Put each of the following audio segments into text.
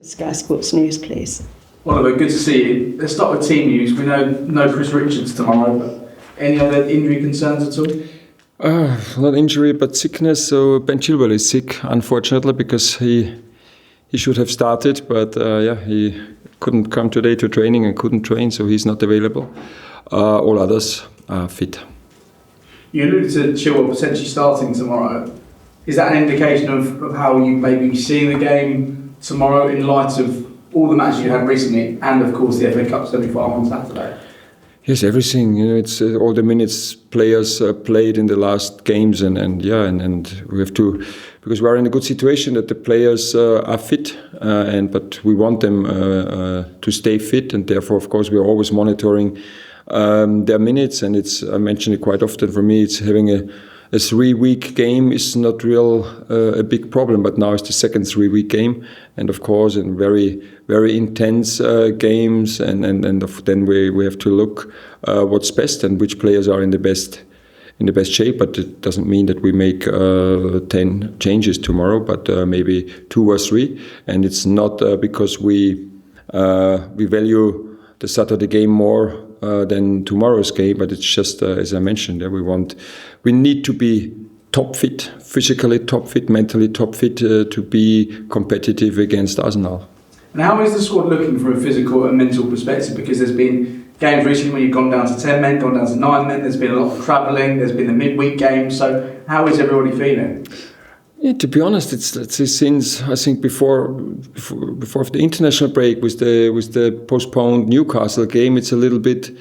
Sky Sports News, please. Oliver, good to see you. Let's start with team news. We know no Chris Richards tomorrow, but any other injury concerns at all? Not injury, but sickness. So Ben Chilwell is sick, unfortunately, because he should have started, but he couldn't come today to training and couldn't train, so he's not available. All others are fit. You alluded to Chilwell potentially starting tomorrow. Is that an indication of how you may be seeing the game tomorrow in light of all the matches you had recently and, of course, the FA Cup semi-final on Saturday? Yes, everything. It's all the minutes players played in the last games, and we have to, because we are in a good situation that the players are fit, but we want them to stay fit, and therefore, of course, we are always monitoring their minutes. And I mention it quite often. For me, it's having a 3-week game is not a big problem, but now it's the second 3-week game, and of course in very, very intense games, and then we have to look what's best and which players are in the best shape. But it doesn't mean that we make 10 changes tomorrow, but maybe 2 or 3, and it's not because we value the Saturday game more than tomorrow's game, but it's just as I mentioned, we need to be top fit, physically top fit, mentally top fit to be competitive against Arsenal. And how is the squad looking from a physical and mental perspective? Because there's been games recently when you've gone down to 10 men, gone down to 9 men. There's been a lot of travelling. There's been the midweek games. So how is everybody feeling? Yeah, to be honest, it's since I think before the international break with the postponed Newcastle game, it's a little bit.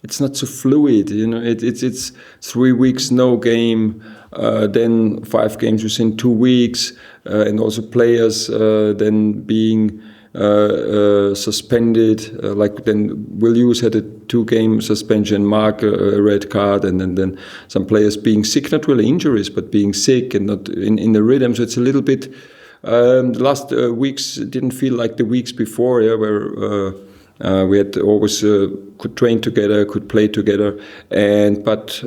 It's not so fluid, It's 3 weeks no game, then 5 games within 2 weeks, and also players then being suspended. Like then Will Hughes had a 2-game suspension, Mark a red card, and then some players being sick, not really injuries, but being sick and not in the rhythm. So it's a little bit. The last weeks didn't feel like the weeks before, where we had always could train together, could play together, but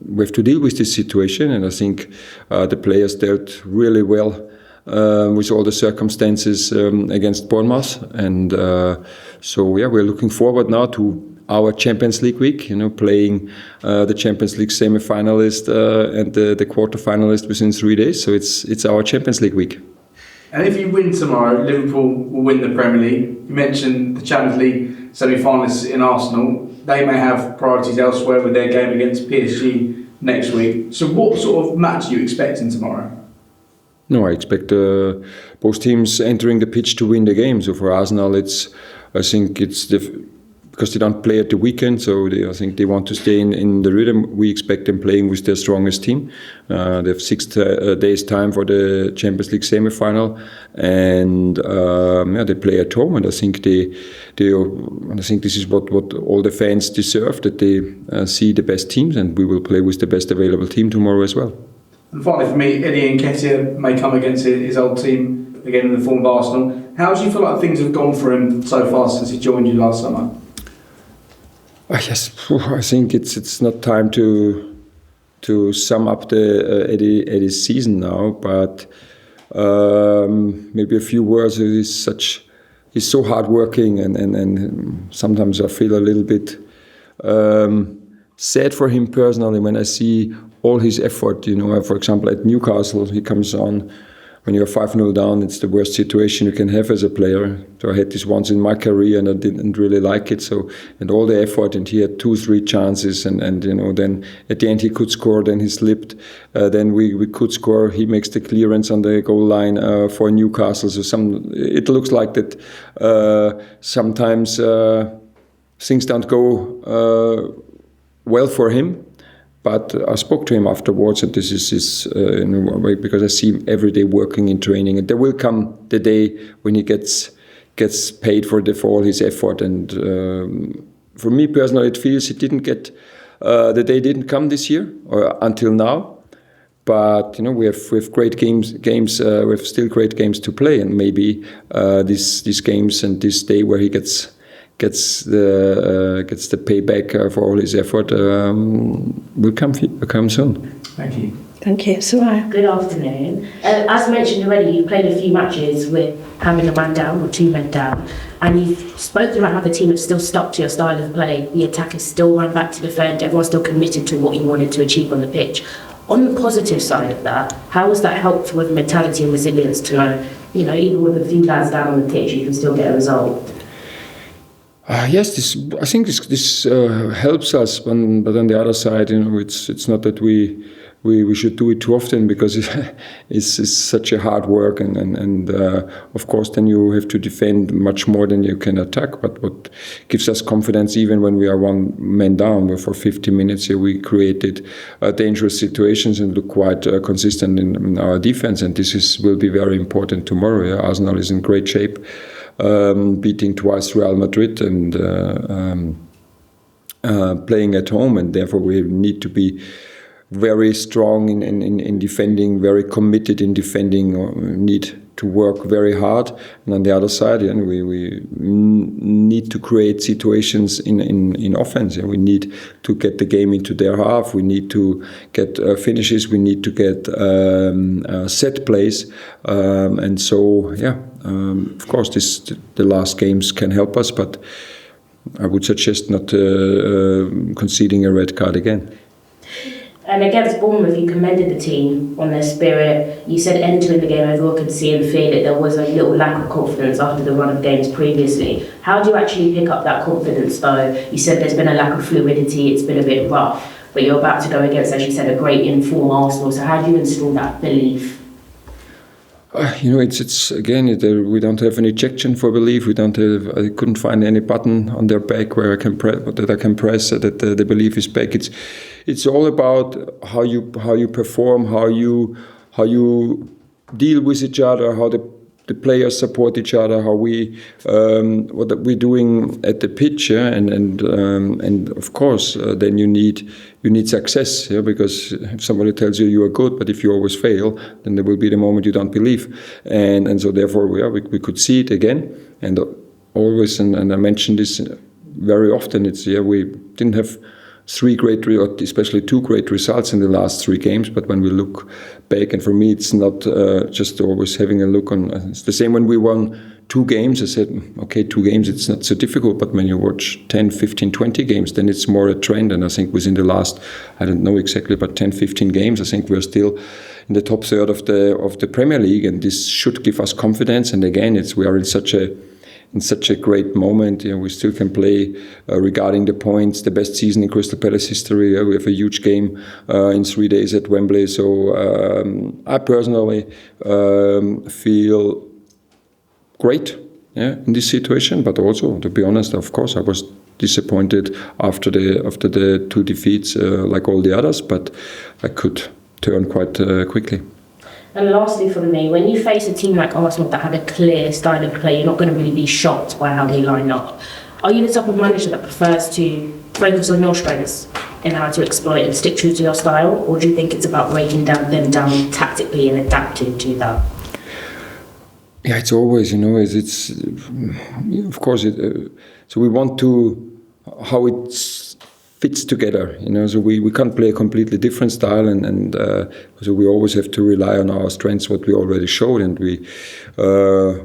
we have to deal with this situation, and I think the players dealt really well with all the circumstances against Bournemouth, and we're looking forward now to our Champions League week. Playing the Champions League semi-finalist and the quarter-finalist within 3 days. So it's our Champions League week. And if you win tomorrow, Liverpool will win the Premier League. You mentioned the Champions League semi-finalists in Arsenal. They may have priorities elsewhere with their game against PSG next week. So what sort of match are you expecting tomorrow? No, I expect both teams entering the pitch to win the game. So for Arsenal, I think it's because they don't play at the weekend, so I think they want to stay in the rhythm. We expect them playing with their strongest team. They have 6 days time for the Champions League semi-final, and they play at home. And I think I think this is what all the fans deserve, that they see the best teams, and we will play with the best available team tomorrow as well. And finally, for me, Nketiah may come against his old team again in the form of Arsenal. How do you feel like things have gone for him so far since he joined you last summer? Yes, I think it's not time to sum up the Eddie's season now, but maybe a few words. He's so hardworking, and sometimes I feel a little bit sad for him personally when I see all his effort. For example, at Newcastle, he comes on when you're 5-0 down. It's the worst situation you can have as a player. So I had this once in my career, and I didn't really like it. So, and all the effort, and he had 2-3 chances, and then at the end he could score. Then he slipped. Then we could score. He makes the clearance on the goal line for Newcastle. So it looks like that sometimes things don't go well for him. But I spoke to him afterwards, and this is his, because I see him every day working in training. And there will come the day when he gets paid for all his effort. And for me personally, it feels he didn't get, the day didn't come this year or until now. But we have great games. We have still great games to play, and maybe these games and this day where he gets the payback for all his effort will come soon. Thank you. Thank you. Soraya. Good afternoon. As mentioned already, you've played a few matches with having a man down or two men down, and you've spoken about how the team has still stuck to your style of play. The attack is still run back to defend. Everyone's still committed to what you wanted to achieve on the pitch. On the positive side of that, how has that helped with mentality and resilience to know, even with a few lads down on the pitch, you can still get a result? Yes, I think this helps us, but on the other side, it's not that we should do it too often, because it's such a hard work, and of course then you have to defend much more than you can attack. But what gives us confidence, even when we are one man down, where for 50 minutes we created dangerous situations and look quite consistent in our defense, and this will be very important tomorrow. Yeah? Arsenal is in great shape, beating twice Real Madrid and playing at home, and therefore we need to be very strong in defending, very committed in defending, or need to work very hard. And on the other side, we need to create situations in offense. We need to get the game into their half. We need to get finishes. We need to get set plays. And so, of course, the last games can help us, but I would suggest not conceding a red card again. And against Bournemouth, you commended the team on their spirit. You said entering the game, everyone could see and feel it. There was a little lack of confidence after the run of games previously. How do you actually pick up that confidence, though? You said there's been a lack of fluidity, it's been a bit rough, but you're about to go against, as you said, a great in-form Arsenal. So how do you install that belief? It's again, we don't have an ejection for belief. I couldn't find any button on their back where I can press that the belief is back. It's all about how you perform, how you deal with each other, how the players support each other, how what we're doing at the pitch, and of course then you need success, because if somebody tells you are good, but if you always fail, then there will be the moment you don't believe, and so therefore we could see it again, and always, and I mentioned this very often. We didn't have especially two great results in the last three games, but when we look back, and for me it's not just always having a look on, it's the same when we won 2 games, I said, okay, 2 games, it's not so difficult, but when you watch 10, 15, 20 games, then it's more a trend, and I think within the last, I don't know exactly, but 10, 15 games, I think we're still in the top third of the Premier League, and this should give us confidence, and again, we are in such a great moment. We still can play regarding the points, the best season in Crystal Palace history. We have a huge game in 3 days at Wembley. So I personally feel great in this situation. But also, to be honest, of course, I was disappointed after the 2 defeats, like all the others. But I could turn quite quickly. And lastly from me, when you face a team like Arsenal that had a clear style of play, you're not going to really be shocked by how they line up. Are you the type of manager that prefers to focus on your strengths and how to exploit and stick true to your style, or do you think it's about breaking them down tactically and adapting to that? Yeah, it's always, it's of course, so we want how it fits together, so we can't play a completely different style, and so we always have to rely on our strengths, what we already showed, and we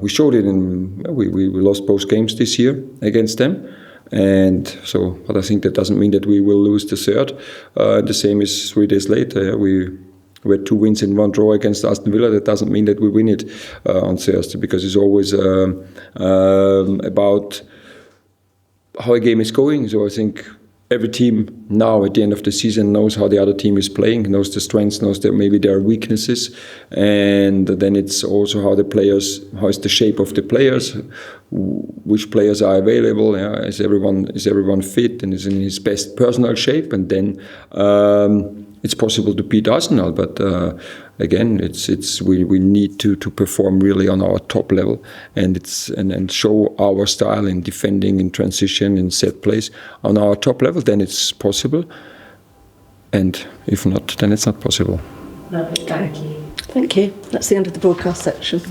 showed it we lost both games this year against them, and so, but I think that doesn't mean that we will lose the third. The same is 3 days later. We had 2 wins and 1 draw against Aston Villa. That doesn't mean that we win it on Thursday, because it's always about how a game is going. So I think every team now at the end of the season knows how the other team is playing, knows the strengths, knows maybe their weaknesses, and then it's also how is the shape of the players, which players are available, is everyone fit and is in his best personal shape, and then it's possible to beat Arsenal, but again, we need to perform really on our top level, and show our style in defending, in transition, in set plays on our top level. Then it's possible, and if not, then it's not possible. Lovely, thank you. Thank you. That's the end of the broadcast section.